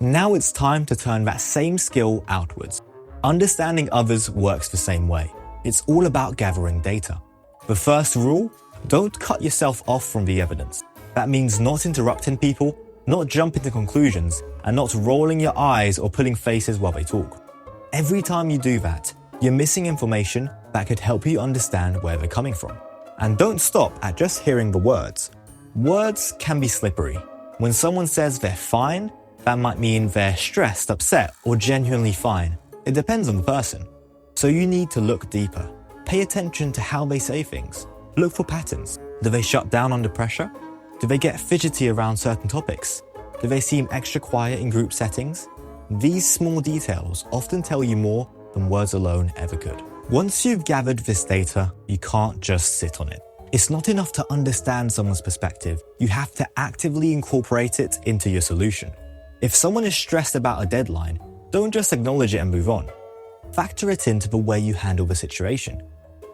Now it's time to turn that same skill outwards. Understanding others works the same way. It's all about gathering data. The first rule: don't cut yourself off from the evidence. That means not interrupting people, not jumping to conclusions, and not rolling your eyes or pulling faces while they talk. Every time you do that, you're missing information that could help you understand where they're coming from. And don't stop at just hearing the words. Words can be slippery. When someone says they're fine, that might mean they're stressed, upset, or genuinely fine. It depends on the person. So you need to look deeper. Pay attention to how they say things. Look for patterns. Do they shut down under pressure? Do they get fidgety around certain topics? Do they seem extra quiet in group settings? These small details often tell you more than words alone ever could. Once you've gathered this data, you can't just sit on it. It's not enough to understand someone's perspective. You have to actively incorporate it into your solution. If someone is stressed about a deadline, don't just acknowledge it and move on. Factor it into the way you handle the situation.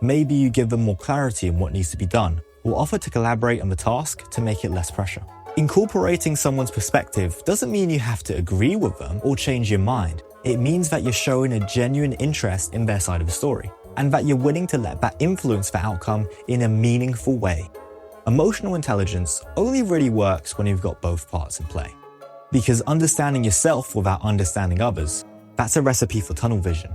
Maybe you give them more clarity on what needs to be done, or offer to collaborate on the task to make it less pressure. Incorporating someone's perspective doesn't mean you have to agree with them or change your mind. It means that you're showing a genuine interest in their side of the story, and that you're willing to let that influence the outcome in a meaningful way. Emotional intelligence only really works when you've got both parts in play. Because understanding yourself without understanding others, that's a recipe for tunnel vision.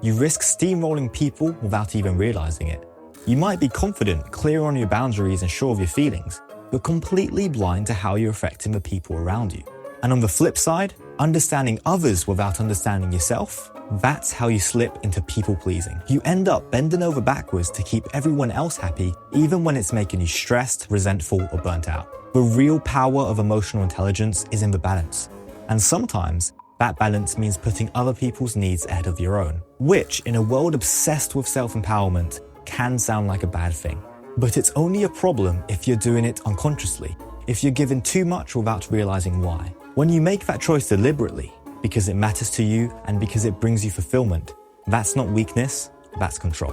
You risk steamrolling people without even realizing it. You might be confident, clear on your boundaries and sure of your feelings, but completely blind to how you're affecting the people around you. And on the flip side, understanding others without understanding yourself, that's how you slip into people-pleasing. You end up bending over backwards to keep everyone else happy, even when it's making you stressed, resentful, or burnt out. The real power of emotional intelligence is in the balance. And sometimes, that balance means putting other people's needs ahead of your own, which, in a world obsessed with self-empowerment, can sound like a bad thing. But it's only a problem if you're doing it unconsciously, if you're giving too much without realizing why. When you make that choice deliberately, because it matters to you and because it brings you fulfillment, that's not weakness, that's control.